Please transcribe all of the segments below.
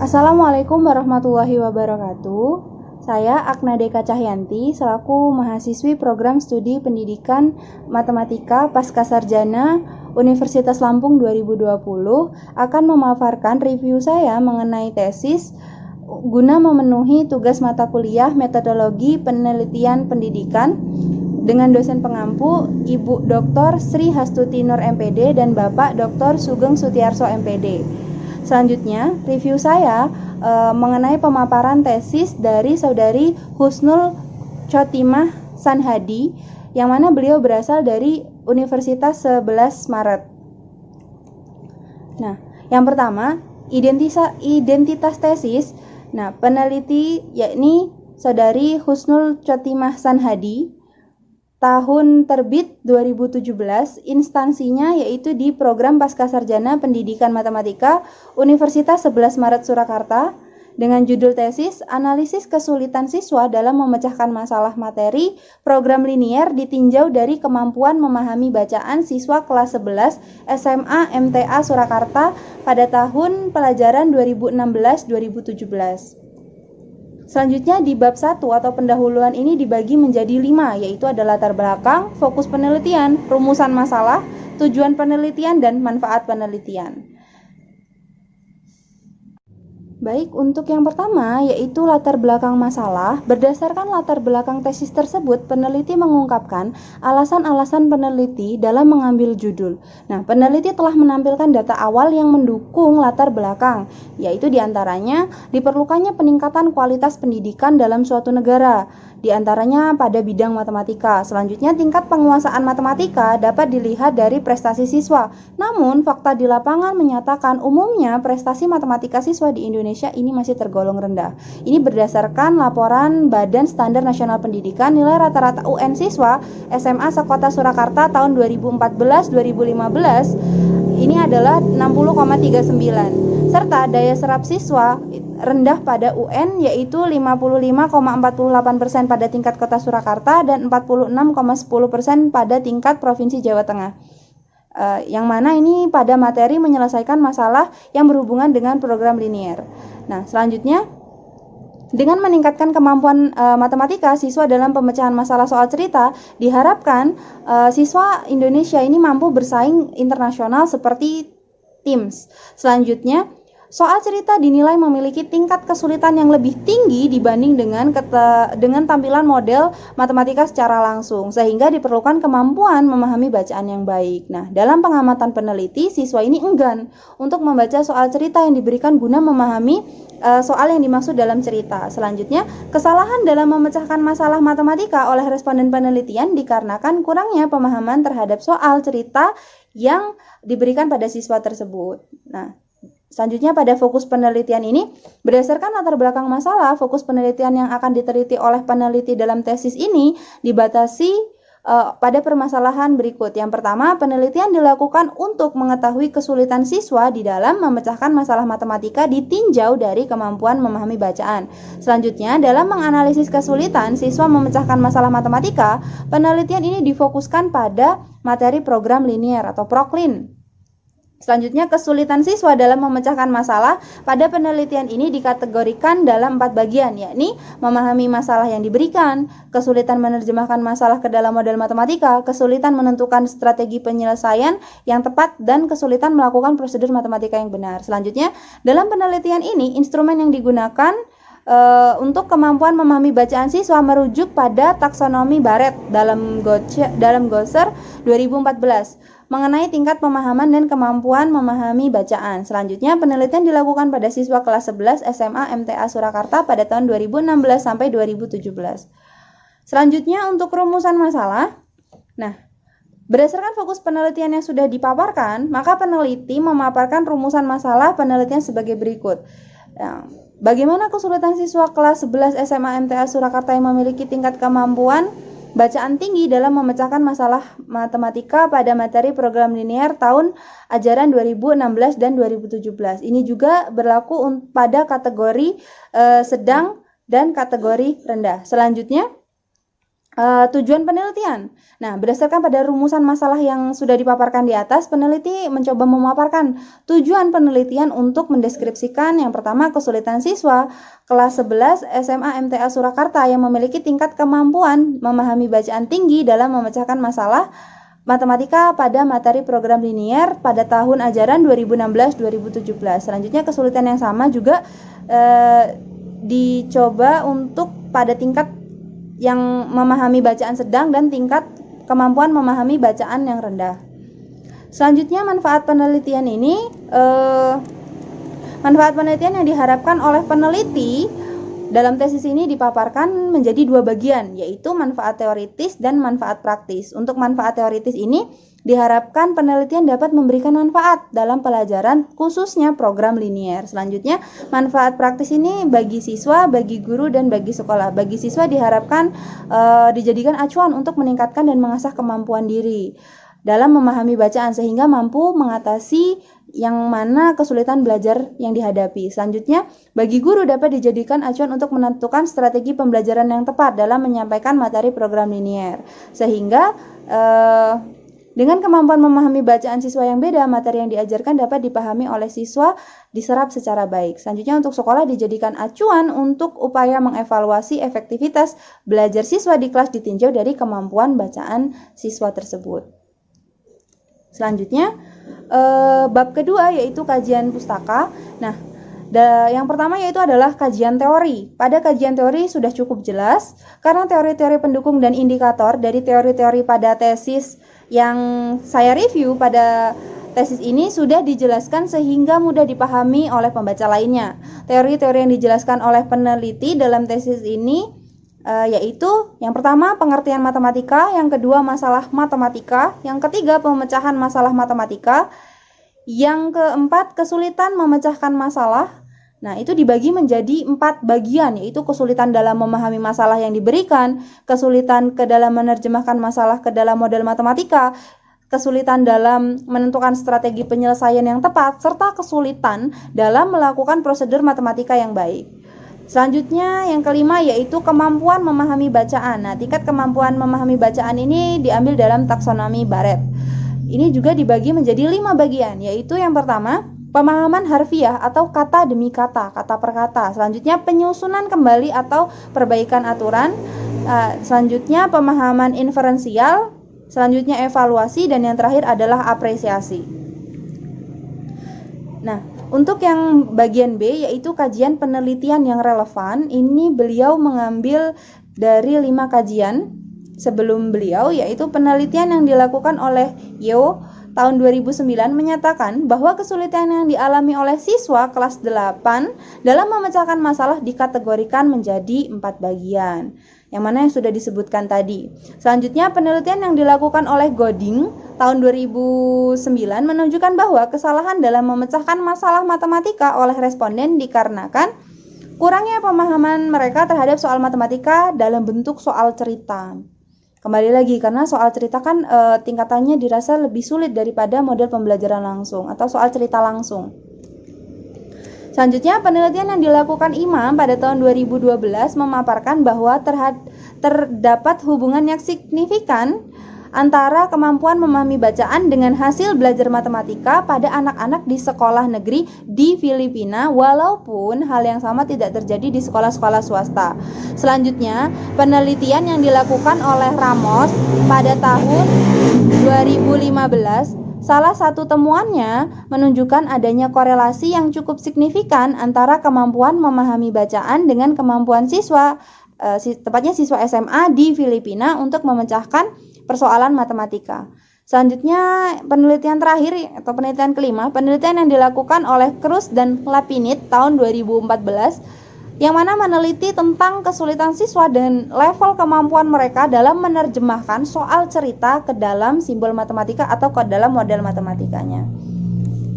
Assalamualaikum warahmatullahi wabarakatuh. Saya Akna Deka Cahyanti selaku mahasiswi program studi pendidikan matematika Pascasarjana Universitas Lampung 2020 akan memaparkan review saya mengenai tesis guna memenuhi tugas mata kuliah metodologi penelitian pendidikan dengan dosen pengampu Ibu Dr. Sri Hastuti Nur MPD dan Bapak Dr. Sugeng Sutiarso MPD. Selanjutnya, review saya mengenai pemaparan tesis dari Saudari Husnul Chotimah Sanhadi, yang mana beliau berasal dari Universitas 11 Maret. Nah, yang pertama, identitas tesis. Nah, peneliti yakni Saudari Husnul Chotimah Sanhadi. Tahun terbit 2017, instansinya yaitu di Program Pascasarjana Pendidikan Matematika Universitas 11 Maret Surakarta dengan judul tesis Analisis Kesulitan Siswa dalam Memecahkan Masalah Materi Program Linier ditinjau dari kemampuan memahami bacaan siswa kelas 11 SMA MTA Surakarta pada tahun pelajaran 2016-2017. Selanjutnya di bab 1 atau pendahuluan ini dibagi menjadi 5, yaitu ada latar belakang, fokus penelitian, rumusan masalah, tujuan penelitian, dan manfaat penelitian. Baik, untuk yang pertama yaitu latar belakang masalah. Berdasarkan latar belakang tesis tersebut, peneliti mengungkapkan alasan-alasan peneliti dalam mengambil judul. Nah, peneliti telah menampilkan data awal yang mendukung latar belakang, yaitu diantaranya diperlukannya peningkatan kualitas pendidikan dalam suatu negara, diantaranya pada bidang matematika. Selanjutnya, tingkat penguasaan matematika dapat dilihat dari prestasi siswa. Namun, fakta di lapangan menyatakan umumnya prestasi matematika siswa di Indonesia ini masih tergolong rendah. Ini berdasarkan laporan Badan Standar Nasional Pendidikan nilai rata-rata UN siswa SMA sekota Surakarta tahun 2014-2015 ini adalah 60,39 serta daya serap siswa rendah pada UN yaitu 55,48% pada tingkat kota Surakarta dan 46,10% pada tingkat Provinsi Jawa Tengah. Yang mana ini pada materi menyelesaikan masalah yang berhubungan dengan program linier. Nah, selanjutnya dengan meningkatkan kemampuan matematika siswa dalam pemecahan masalah soal cerita, diharapkan siswa Indonesia ini mampu bersaing internasional seperti TIMSS. Selanjutnya, soal cerita dinilai memiliki tingkat kesulitan yang lebih tinggi dibanding dengan tampilan model matematika secara langsung, sehingga diperlukan kemampuan memahami bacaan yang baik. Nah, dalam pengamatan peneliti, siswa ini enggan untuk membaca soal cerita yang diberikan guna memahami soal yang dimaksud dalam cerita. Selanjutnya, kesalahan dalam memecahkan masalah matematika oleh responden penelitian dikarenakan kurangnya pemahaman terhadap soal cerita yang diberikan pada siswa tersebut. Nah, selanjutnya pada fokus penelitian ini, berdasarkan latar belakang masalah, fokus penelitian yang akan diteliti oleh peneliti dalam tesis ini dibatasi pada permasalahan berikut. Yang pertama, penelitian dilakukan untuk mengetahui kesulitan siswa di dalam memecahkan masalah matematika ditinjau dari kemampuan memahami bacaan. Selanjutnya, dalam menganalisis kesulitan siswa memecahkan masalah matematika, penelitian ini difokuskan pada materi program linier atau PROKLIN. Selanjutnya, kesulitan siswa dalam memecahkan masalah pada penelitian ini dikategorikan dalam 4 bagian, yakni memahami masalah yang diberikan, kesulitan menerjemahkan masalah ke dalam model matematika, kesulitan menentukan strategi penyelesaian yang tepat, dan kesulitan melakukan prosedur matematika yang benar. Selanjutnya, dalam penelitian ini, instrumen yang digunakan untuk kemampuan memahami bacaan siswa merujuk pada taksonomi Barrett dalam Gosser 2014. Mengenai tingkat pemahaman dan kemampuan memahami bacaan. Selanjutnya, penelitian dilakukan pada siswa kelas 11 SMA MTA Surakarta pada tahun 2016 sampai 2017. Selanjutnya, untuk rumusan masalah. Nah, berdasarkan fokus penelitian yang sudah dipaparkan, maka peneliti memaparkan rumusan masalah penelitian sebagai berikut. Bagaimana kesulitan siswa kelas 11 SMA MTA Surakarta yang memiliki tingkat kemampuan bacaan tinggi dalam memecahkan masalah matematika pada materi program linier tahun ajaran 2016 dan 2017. Ini juga berlaku pada kategori sedang dan kategori rendah. Selanjutnya, Tujuan penelitian. Nah, berdasarkan pada rumusan masalah yang sudah dipaparkan di atas, peneliti mencoba memaparkan tujuan penelitian untuk mendeskripsikan yang pertama kesulitan siswa kelas 11 SMA MTA Surakarta yang memiliki tingkat kemampuan memahami bacaan tinggi dalam memecahkan masalah matematika pada materi program linier pada tahun ajaran 2016-2017. Selanjutnya kesulitan yang sama juga dicoba untuk pada tingkat yang memahami bacaan sedang dan tingkat kemampuan memahami bacaan yang rendah. Selanjutnya manfaat penelitian ini, manfaat penelitian yang diharapkan oleh peneliti dalam tesis ini dipaparkan menjadi dua bagian, yaitu manfaat teoritis dan manfaat praktis. Untuk manfaat teoritis ini diharapkan penelitian dapat memberikan manfaat dalam pelajaran khususnya program linier. Selanjutnya, manfaat praktis ini bagi siswa, bagi guru, dan bagi sekolah. Bagi siswa diharapkan dijadikan acuan untuk meningkatkan dan mengasah kemampuan diri dalam memahami bacaan sehingga mampu mengatasi yang mana kesulitan belajar yang dihadapi. Selanjutnya, bagi guru dapat dijadikan acuan untuk menentukan strategi pembelajaran yang tepat dalam menyampaikan materi program linier. Sehingga dengan kemampuan memahami bacaan siswa yang beda, materi yang diajarkan dapat dipahami oleh siswa diserap secara baik. Selanjutnya untuk sekolah dijadikan acuan untuk upaya mengevaluasi efektivitas belajar siswa di kelas ditinjau dari kemampuan bacaan siswa tersebut. Selanjutnya, bab kedua yaitu kajian pustaka. Nah, yang pertama yaitu adalah kajian teori. Pada kajian teori sudah cukup jelas karena teori-teori pendukung dan indikator dari teori-teori pada tesis yang saya review pada tesis ini sudah dijelaskan sehingga mudah dipahami oleh pembaca lainnya. Teori-teori yang dijelaskan oleh peneliti dalam tesis ini yaitu yang pertama pengertian matematika, yang kedua masalah matematika, yang ketiga pemecahan masalah matematika, yang keempat kesulitan memecahkan masalah. Nah, itu dibagi menjadi 4 bagian, yaitu kesulitan dalam memahami masalah yang diberikan, kesulitan ke dalam menerjemahkan masalah ke dalam model matematika, kesulitan dalam menentukan strategi penyelesaian yang tepat, serta kesulitan dalam melakukan prosedur matematika yang baik. Selanjutnya, yang kelima yaitu kemampuan memahami bacaan. Nah, tingkat kemampuan memahami bacaan ini diambil dalam taksonomi Barrett. Ini juga dibagi menjadi 5 bagian, yaitu yang pertama, pemahaman harfiah atau kata demi kata, kata per kata. Selanjutnya penyusunan kembali atau perbaikan aturan. Selanjutnya pemahaman inferensial. Selanjutnya evaluasi dan yang terakhir adalah apresiasi. Nah, untuk yang bagian B yaitu kajian penelitian yang relevan. Ini beliau mengambil dari 5 kajian sebelum beliau, yaitu penelitian yang dilakukan oleh Yeo tahun 2009 menyatakan bahwa kesulitan yang dialami oleh siswa kelas 8 dalam memecahkan masalah dikategorikan menjadi 4 bagian, yang mana yang sudah disebutkan tadi. Selanjutnya penelitian yang dilakukan oleh Goding tahun 2009 menunjukkan bahwa kesalahan dalam memecahkan masalah matematika oleh responden dikarenakan kurangnya pemahaman mereka terhadap soal matematika dalam bentuk soal cerita. Kembali lagi, karena soal cerita kan tingkatannya dirasa lebih sulit daripada model pembelajaran langsung atau soal cerita langsung. Selanjutnya, penelitian yang dilakukan Imam pada tahun 2012 memaparkan bahwa terdapat hubungan yang signifikan antara kemampuan memahami bacaan dengan hasil belajar matematika pada anak-anak di sekolah negeri di Filipina, walaupun hal yang sama tidak terjadi di sekolah-sekolah swasta. Selanjutnya, penelitian yang dilakukan oleh Ramos pada tahun 2015, salah satu temuannya menunjukkan adanya korelasi yang cukup signifikan antara kemampuan memahami bacaan dengan kemampuan siswa, tepatnya siswa SMA di Filipina untuk memecahkan persoalan matematika. Selanjutnya, penelitian terakhir atau penelitian kelima, penelitian yang dilakukan oleh Cruz dan Lapinit tahun 2014 yang mana meneliti tentang kesulitan siswa dan level kemampuan mereka dalam menerjemahkan soal cerita ke dalam simbol matematika atau ke dalam model matematikanya.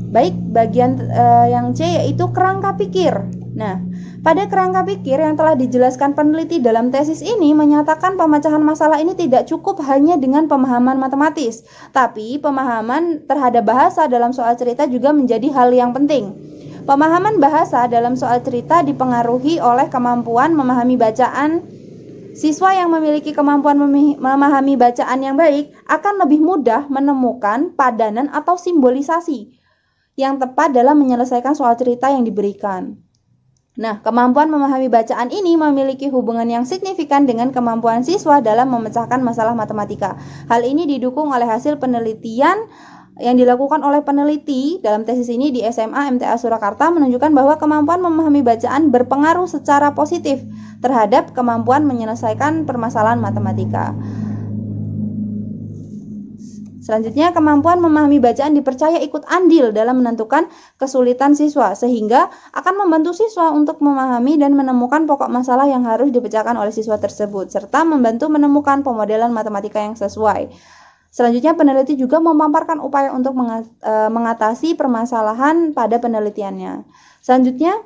Baik, bagian yang C yaitu kerangka pikir. Nah, pada kerangka pikir yang telah dijelaskan peneliti dalam tesis ini menyatakan pemecahan masalah ini tidak cukup hanya dengan pemahaman matematis, tapi pemahaman terhadap bahasa dalam soal cerita juga menjadi hal yang penting. Pemahaman bahasa dalam soal cerita dipengaruhi oleh kemampuan memahami bacaan Siswa yang memiliki kemampuan memahami bacaan yang baik akan lebih mudah menemukan padanan atau simbolisasi yang tepat dalam menyelesaikan soal cerita yang diberikan. Nah, kemampuan memahami bacaan ini memiliki hubungan yang signifikan dengan kemampuan siswa dalam memecahkan masalah matematika. Hal ini didukung oleh hasil penelitian yang dilakukan oleh peneliti dalam tesis ini di SMA MTA Surakarta menunjukkan bahwa kemampuan memahami bacaan berpengaruh secara positif terhadap kemampuan menyelesaikan permasalahan matematika. Selanjutnya, kemampuan memahami bacaan dipercaya ikut andil dalam menentukan kesulitan siswa, sehingga akan membantu siswa untuk memahami dan menemukan pokok masalah yang harus dipecahkan oleh siswa tersebut, serta membantu menemukan pemodelan matematika yang sesuai. Selanjutnya, peneliti juga memaparkan upaya untuk mengatasi permasalahan pada penelitiannya. Selanjutnya,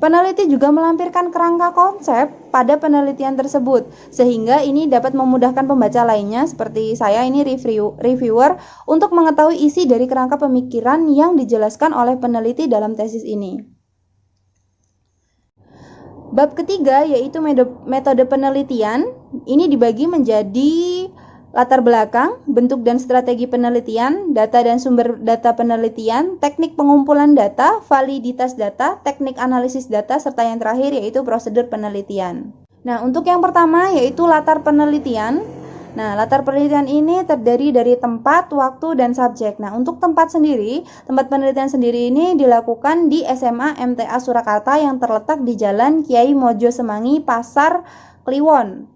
peneliti juga melampirkan kerangka konsep pada penelitian tersebut, sehingga ini dapat memudahkan pembaca lainnya seperti saya ini reviewer untuk mengetahui isi dari kerangka pemikiran yang dijelaskan oleh peneliti dalam tesis ini. Bab ketiga yaitu metode penelitian. Ini dibagi menjadi latar belakang, bentuk dan strategi penelitian, data dan sumber data penelitian, teknik pengumpulan data, validitas data, teknik analisis data, serta yang terakhir yaitu prosedur penelitian. Nah, untuk yang pertama yaitu latar penelitian. Nah, latar penelitian ini terdiri dari tempat, waktu, dan subjek. Nah, untuk tempat penelitian sendiri ini dilakukan di SMA MTA Surakarta yang terletak di Jalan Kiai Mojo Semangi, Pasar Kliwon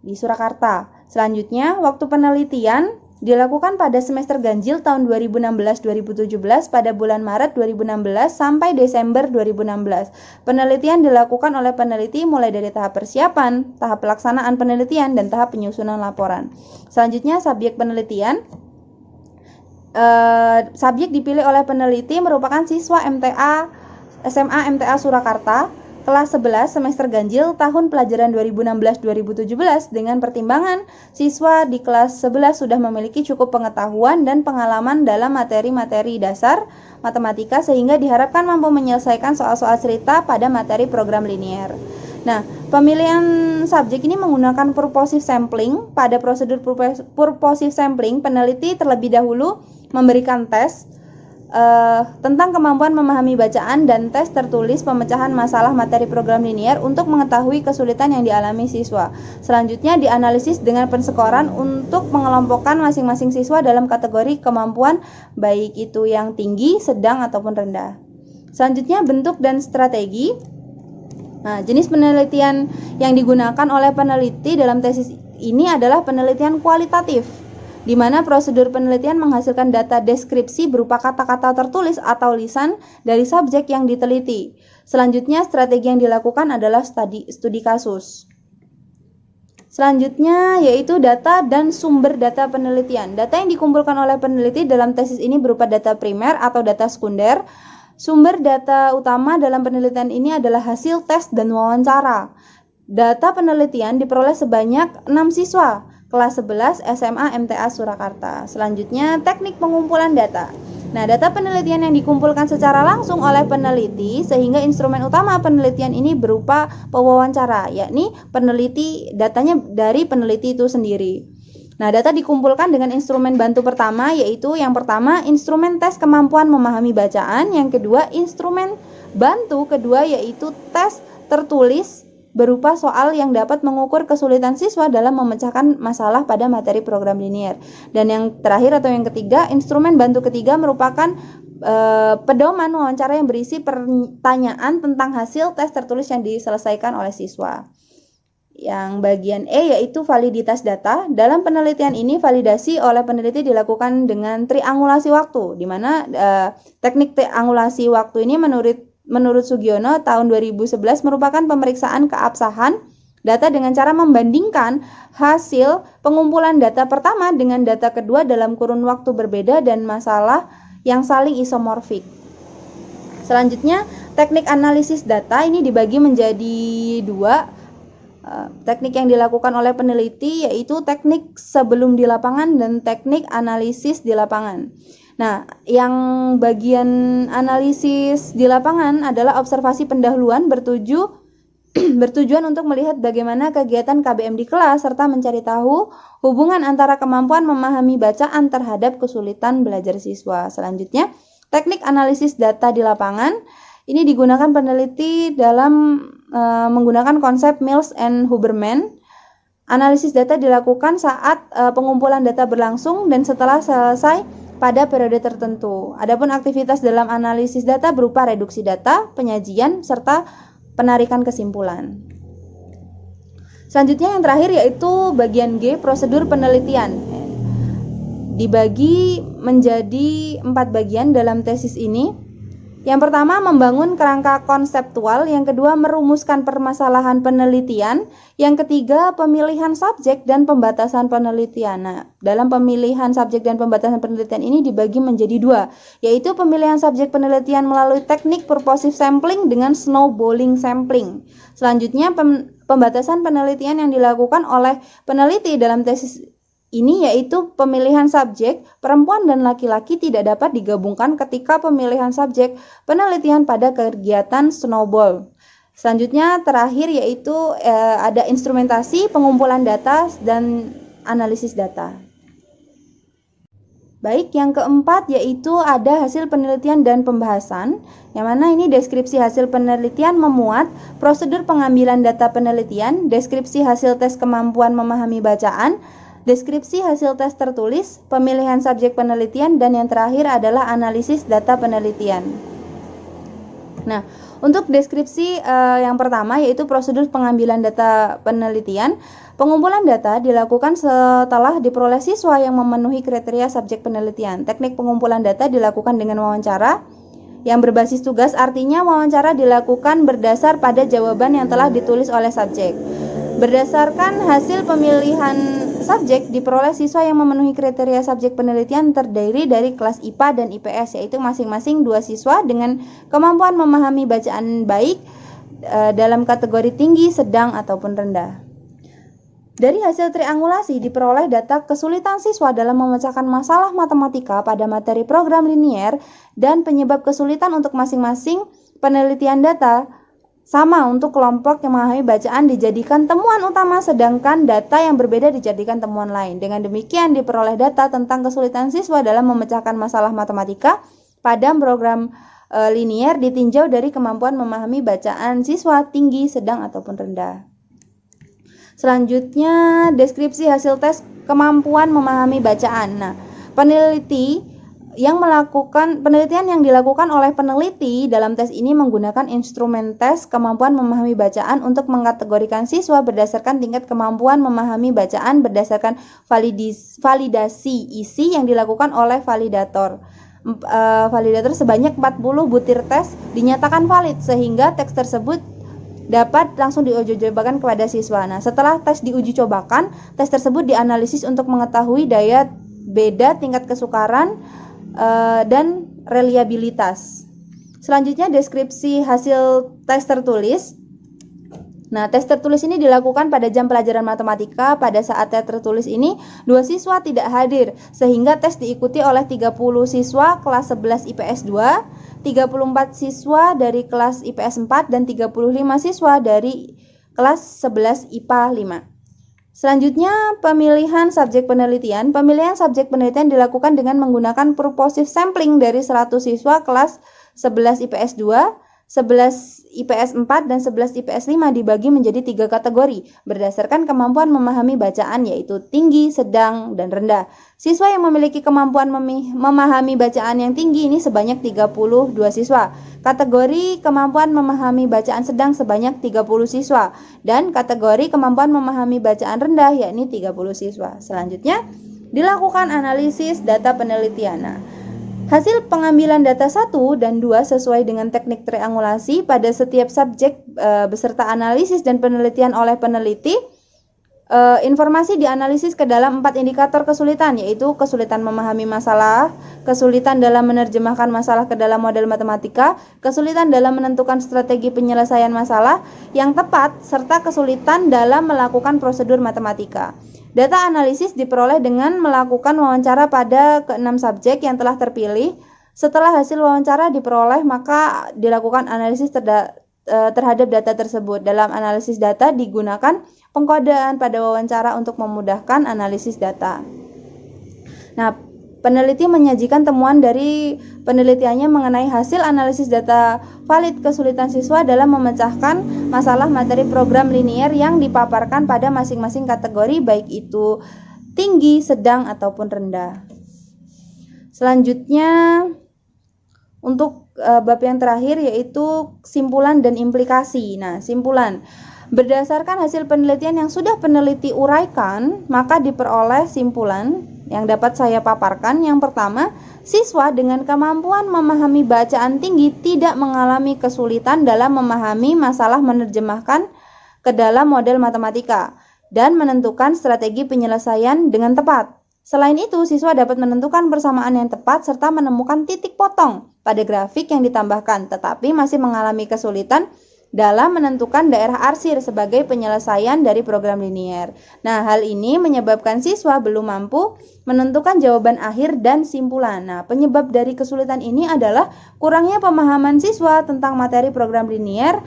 di Surakarta. Selanjutnya, waktu penelitian dilakukan pada semester ganjil tahun 2016-2017 pada bulan Maret 2016 sampai Desember 2016. Penelitian dilakukan oleh peneliti mulai dari tahap persiapan, tahap pelaksanaan penelitian, dan tahap penyusunan laporan. Selanjutnya, subjek penelitian. Subjek dipilih oleh peneliti merupakan siswa SMA MTA Surakarta kelas 11 semester ganjil tahun pelajaran 2016-2017 dengan pertimbangan siswa di kelas 11 sudah memiliki cukup pengetahuan dan pengalaman dalam materi-materi dasar matematika sehingga diharapkan mampu menyelesaikan soal-soal cerita pada materi program linier. Nah, pemilihan subjek ini menggunakan purposive sampling. Pada prosedur purposive sampling, peneliti terlebih dahulu memberikan tes tentang kemampuan memahami bacaan dan tes tertulis pemecahan masalah materi program linier untuk mengetahui kesulitan yang dialami siswa. Selanjutnya dianalisis dengan penskoran untuk mengelompokkan masing-masing siswa dalam kategori kemampuan baik itu yang tinggi, sedang, ataupun rendah. Selanjutnya bentuk dan strategi. Nah, jenis penelitian yang digunakan oleh peneliti dalam tesis ini adalah penelitian kualitatif, di mana prosedur penelitian menghasilkan data deskripsi berupa kata-kata tertulis atau lisan dari subjek yang diteliti. Selanjutnya, strategi yang dilakukan adalah studi kasus. Selanjutnya yaitu data dan sumber data penelitian. Data yang dikumpulkan oleh peneliti dalam tesis ini berupa data primer atau data sekunder. Sumber data utama dalam penelitian ini adalah hasil tes dan wawancara. Data penelitian diperoleh sebanyak 6 siswa kelas 11 SMA MTA Surakarta. Selanjutnya, teknik pengumpulan data. Nah, data penelitian yang dikumpulkan secara langsung oleh peneliti sehingga instrumen utama penelitian ini berupa pewawancara, yakni datanya dari peneliti itu sendiri. Nah, data dikumpulkan dengan instrumen bantu pertama, yaitu yang pertama instrumen tes kemampuan memahami bacaan, yang kedua instrumen bantu kedua yaitu tes tertulis berupa soal yang dapat mengukur kesulitan siswa dalam memecahkan masalah pada materi program linier. Dan yang terakhir atau yang ketiga, instrumen bantu ketiga merupakan pedoman wawancara yang berisi pertanyaan tentang hasil tes tertulis yang diselesaikan oleh siswa. Yang bagian E yaitu validitas data. Dalam penelitian ini validasi oleh peneliti dilakukan dengan triangulasi waktu, di mana teknik triangulasi waktu ini menurut Sugiono tahun 2011 merupakan pemeriksaan keabsahan data dengan cara membandingkan hasil pengumpulan data pertama dengan data kedua dalam kurun waktu berbeda dan masalah yang saling isomorfik. Selanjutnya, teknik analisis data ini dibagi menjadi dua. Teknik yang dilakukan oleh peneliti yaitu teknik sebelum di lapangan dan teknik analisis di lapangan. Nah, yang bagian analisis di lapangan adalah observasi pendahuluan bertuju bertujuan untuk melihat bagaimana kegiatan KBM di kelas serta mencari tahu hubungan antara kemampuan memahami bacaan terhadap kesulitan belajar siswa. Selanjutnya, teknik analisis data di lapangan. Ini digunakan peneliti dalam menggunakan konsep Mills and Huberman. Analisis data dilakukan saat pengumpulan data berlangsung dan setelah selesai pada periode tertentu. Adapun aktivitas dalam analisis data berupa reduksi data, penyajian, serta penarikan kesimpulan. Selanjutnya yang terakhir yaitu bagian G, prosedur penelitian. Dibagi menjadi 4 bagian dalam tesis ini. Yang pertama, membangun kerangka konseptual. Yang kedua, merumuskan permasalahan penelitian. Yang ketiga, pemilihan subjek dan pembatasan penelitian. Nah, dalam pemilihan subjek dan pembatasan penelitian ini dibagi menjadi 2, yaitu pemilihan subjek penelitian melalui teknik purposive sampling dengan snowballing sampling. Selanjutnya, pembatasan penelitian yang dilakukan oleh peneliti dalam tesis ini yaitu pemilihan subjek perempuan dan laki-laki tidak dapat digabungkan ketika pemilihan subjek penelitian pada kegiatan snowball. Selanjutnya terakhir yaitu ada instrumentasi, pengumpulan data, dan analisis data. Baik, yang keempat yaitu ada hasil penelitian dan pembahasan, yang mana ini deskripsi hasil penelitian memuat prosedur pengambilan data penelitian, deskripsi hasil tes kemampuan memahami bacaan, deskripsi hasil tes tertulis, pemilihan subjek penelitian, dan yang terakhir adalah analisis data penelitian. Nah, untuk deskripsi yang pertama yaitu prosedur pengambilan data penelitian. Pengumpulan data dilakukan setelah diperoleh siswa yang memenuhi kriteria subjek penelitian. Teknik pengumpulan data dilakukan dengan wawancara yang berbasis tugas, artinya wawancara dilakukan berdasar pada jawaban yang telah ditulis oleh subjek. Berdasarkan hasil pemilihan subjek diperoleh siswa yang memenuhi kriteria subjek penelitian terdiri dari kelas IPA dan IPS, yaitu masing-masing 2 siswa dengan kemampuan memahami bacaan baik dalam kategori tinggi, sedang, ataupun rendah. Dari hasil triangulasi diperoleh data kesulitan siswa dalam memecahkan masalah matematika pada materi program linier dan penyebab kesulitan untuk masing-masing penelitian data. Sama untuk kelompok yang memahami bacaan dijadikan temuan utama, sedangkan data yang berbeda dijadikan temuan lain. Dengan demikian diperoleh data tentang kesulitan siswa dalam memecahkan masalah matematika pada program linier ditinjau dari kemampuan memahami bacaan siswa tinggi, sedang, ataupun rendah. Selanjutnya deskripsi hasil tes kemampuan memahami bacaan. Nah, penelitian yang dilakukan oleh peneliti dalam tes ini menggunakan instrumen tes kemampuan memahami bacaan untuk mengkategorikan siswa berdasarkan tingkat kemampuan memahami bacaan berdasarkan validasi isi yang dilakukan oleh validator. Validator sebanyak 40 butir tes dinyatakan valid sehingga teks tersebut dapat langsung diuji cobakan kepada siswa. Nah, setelah tes diuji cobakan, tes tersebut dianalisis untuk mengetahui daya beda, tingkat kesukaran, dan reliabilitas. Selanjutnya deskripsi hasil tes tertulis. Nah, tes tertulis ini dilakukan pada jam pelajaran matematika. Pada saat tes tertulis ini, 2 siswa tidak hadir, sehingga tes diikuti oleh 30 siswa kelas 11 IPS 2, 34 siswa dari kelas IPS 4, dan 35 siswa dari kelas 11 IPA 5. Selanjutnya, pemilihan subjek penelitian. Pemilihan subjek penelitian dilakukan dengan menggunakan purposive sampling dari 100 siswa kelas 11 IPS 2, 11 IPS 4, dan 11 IPS 5 dibagi menjadi 3 kategori berdasarkan kemampuan memahami bacaan, yaitu tinggi, sedang, dan rendah. Siswa yang memiliki kemampuan memahami bacaan yang tinggi ini sebanyak 32 siswa. Kategori kemampuan memahami bacaan sedang sebanyak 30 siswa. Dan kategori kemampuan memahami bacaan rendah yakni 30 siswa. Selanjutnya, dilakukan analisis data penelitian. Nah, hasil pengambilan data 1 dan 2 sesuai dengan teknik triangulasi pada setiap subjek beserta analisis dan penelitian oleh peneliti. Informasi dianalisis ke dalam 4 indikator kesulitan, yaitu kesulitan memahami masalah, kesulitan dalam menerjemahkan masalah ke dalam model matematika, kesulitan dalam menentukan strategi penyelesaian masalah yang tepat, serta kesulitan dalam melakukan prosedur matematika. Data analisis diperoleh dengan melakukan wawancara pada ke-6 subjek yang telah terpilih. Setelah hasil wawancara diperoleh, maka dilakukan analisis terhadap data tersebut. Dalam analisis data digunakan pengkodaan pada wawancara untuk memudahkan analisis data. Nah, peneliti menyajikan temuan dari penelitiannya mengenai hasil analisis data valid kesulitan siswa dalam memecahkan masalah materi program linier yang dipaparkan pada masing-masing kategori, baik itu tinggi, sedang, ataupun rendah. Selanjutnya, untuk bab yang terakhir yaitu simpulan dan implikasi. Nah, simpulan. Berdasarkan hasil penelitian yang sudah peneliti uraikan, maka diperoleh simpulan yang dapat saya paparkan. Yang pertama, siswa dengan kemampuan memahami bacaan tinggi tidak mengalami kesulitan dalam memahami masalah menerjemahkan ke dalam model matematika dan menentukan strategi penyelesaian dengan tepat. Selain itu, siswa dapat menentukan persamaan yang tepat serta menemukan titik potong pada grafik yang ditambahkan, tetapi masih mengalami kesulitan dalam menentukan daerah arsir sebagai penyelesaian dari program linier. Nah, hal ini menyebabkan siswa belum mampu menentukan jawaban akhir dan simpulan. Nah, penyebab dari kesulitan ini adalah kurangnya pemahaman siswa tentang materi program linier,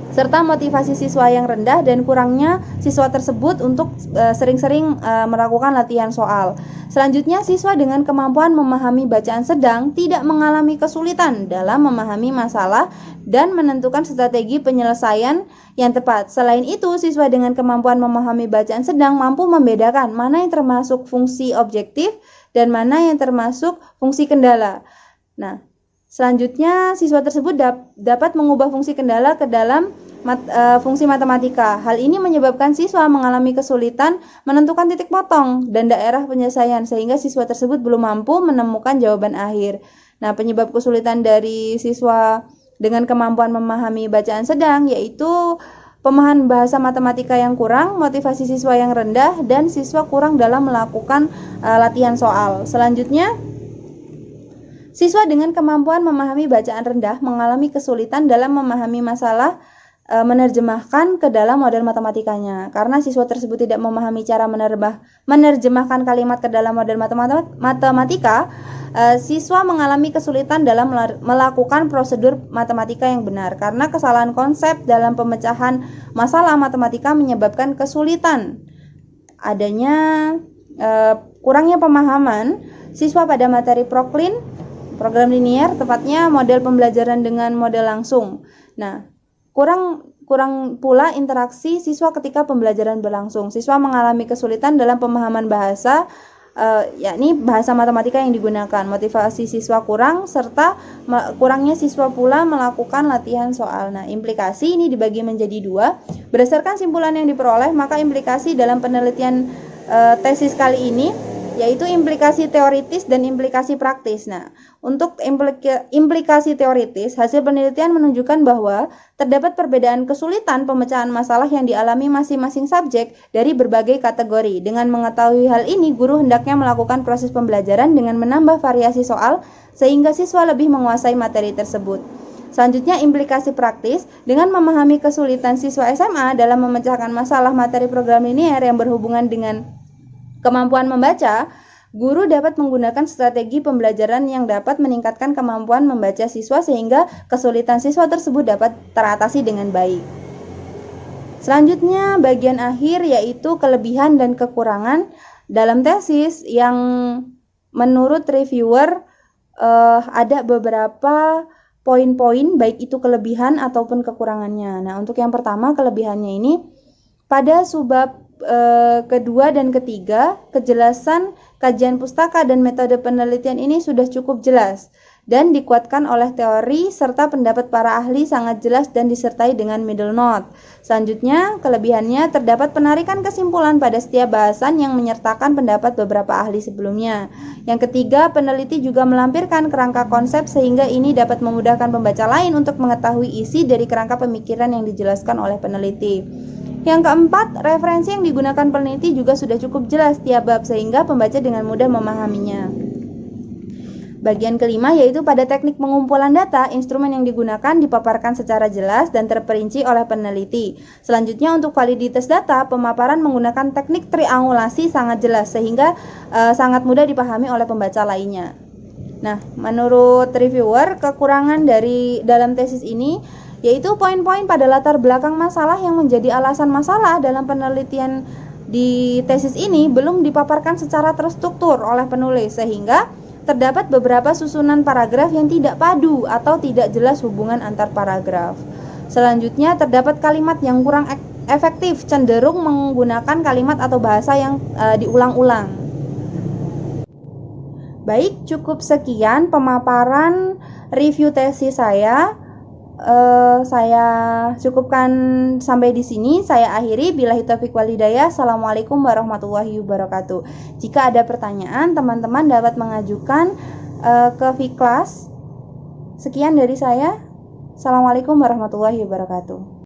serta motivasi siswa yang rendah dan kurangnya siswa tersebut untuk sering-sering melakukan latihan soal. Selanjutnya, siswa dengan kemampuan memahami bacaan sedang tidak mengalami kesulitan dalam memahami masalah dan menentukan strategi penyelesaian yang tepat. Selain itu, siswa dengan kemampuan memahami bacaan sedang mampu membedakan mana yang termasuk fungsi objektif dan mana yang termasuk fungsi kendala. Nah, selanjutnya, siswa tersebut dapat mengubah fungsi kendala ke dalam fungsi matematika. Hal ini menyebabkan siswa mengalami kesulitan menentukan titik potong dan daerah penyelesaian, sehingga siswa tersebut belum mampu menemukan jawaban akhir. Nah, penyebab kesulitan dari siswa dengan kemampuan memahami bacaan sedang yaitu pemahaman bahasa matematika yang kurang, motivasi siswa yang rendah, dan siswa kurang dalam melakukan latihan soal. Selanjutnya, siswa dengan kemampuan memahami bacaan rendah mengalami kesulitan dalam memahami masalah menerjemahkan ke dalam model matematikanya. Karena siswa tersebut tidak memahami cara menerjemahkan kalimat ke dalam model matematika, siswa mengalami kesulitan dalam melakukan prosedur matematika yang benar. Karena kesalahan konsep dalam pemecahan masalah matematika menyebabkan kesulitan adanya kurangnya pemahaman siswa pada materi program linier, tepatnya model pembelajaran dengan model langsung. Nah, kurang pula interaksi siswa ketika pembelajaran berlangsung. Siswa mengalami kesulitan dalam pemahaman bahasa, yakni bahasa matematika yang digunakan. Motivasi siswa kurang, serta kurangnya siswa pula melakukan latihan soal. Nah, implikasi ini dibagi menjadi dua. Berdasarkan simpulan yang diperoleh, maka implikasi dalam penelitian tesis kali ini yaitu implikasi teoritis dan implikasi praktis. Nah, untuk implikasi teoritis, hasil penelitian menunjukkan bahwa terdapat perbedaan kesulitan pemecahan masalah yang dialami masing-masing subjek dari berbagai kategori. Dengan mengetahui hal ini, guru hendaknya melakukan proses pembelajaran dengan menambah variasi soal sehingga siswa lebih menguasai materi tersebut. Selanjutnya, implikasi praktis. Dengan memahami kesulitan siswa SMA dalam memecahkan masalah materi program linier yang berhubungan dengan kemampuan membaca, guru dapat menggunakan strategi pembelajaran yang dapat meningkatkan kemampuan membaca siswa sehingga kesulitan siswa tersebut dapat teratasi dengan baik. Selanjutnya, bagian akhir yaitu kelebihan dan kekurangan dalam tesis yang menurut reviewer ada beberapa poin-poin baik itu kelebihan ataupun kekurangannya. Nah, untuk yang pertama, kelebihannya ini pada subbab kedua dan ketiga, kejelasan kajian pustaka dan metode penelitian ini sudah cukup jelas dan dikuatkan oleh teori serta pendapat para ahli sangat jelas dan disertai dengan middle note. Selanjutnya, kelebihannya terdapat penarikan kesimpulan pada setiap bahasan yang menyertakan pendapat beberapa ahli sebelumnya. Yang ketiga, peneliti juga melampirkan kerangka konsep sehingga ini dapat memudahkan pembaca lain untuk mengetahui isi dari kerangka pemikiran yang dijelaskan oleh peneliti. Yang keempat, referensi yang digunakan peneliti juga sudah cukup jelas tiap bab sehingga pembaca dengan mudah memahaminya. Bagian kelima yaitu pada teknik pengumpulan data, instrumen yang digunakan dipaparkan secara jelas dan terperinci oleh peneliti. Selanjutnya, untuk validitas data, pemaparan menggunakan teknik triangulasi sangat jelas sehingga sangat mudah dipahami oleh pembaca lainnya. Nah, menurut reviewer, kekurangan dari dalam tesis ini yaitu poin-poin pada latar belakang masalah yang menjadi alasan masalah dalam penelitian di tesis ini belum dipaparkan secara terstruktur oleh penulis, sehingga terdapat beberapa susunan paragraf yang tidak padu atau tidak jelas hubungan antar paragraf. Selanjutnya, terdapat kalimat yang kurang efektif, cenderung menggunakan kalimat atau bahasa yang diulang-ulang. Baik, cukup sekian pemaparan review tesis saya. Saya cukupkan sampai di sini. Saya akhiri. Billahi taufiq wal hidayah. Assalamualaikum warahmatullahi wabarakatuh. Jika ada pertanyaan, teman-teman dapat mengajukan ke Fiklas. Sekian dari saya. Assalamualaikum warahmatullahi wabarakatuh.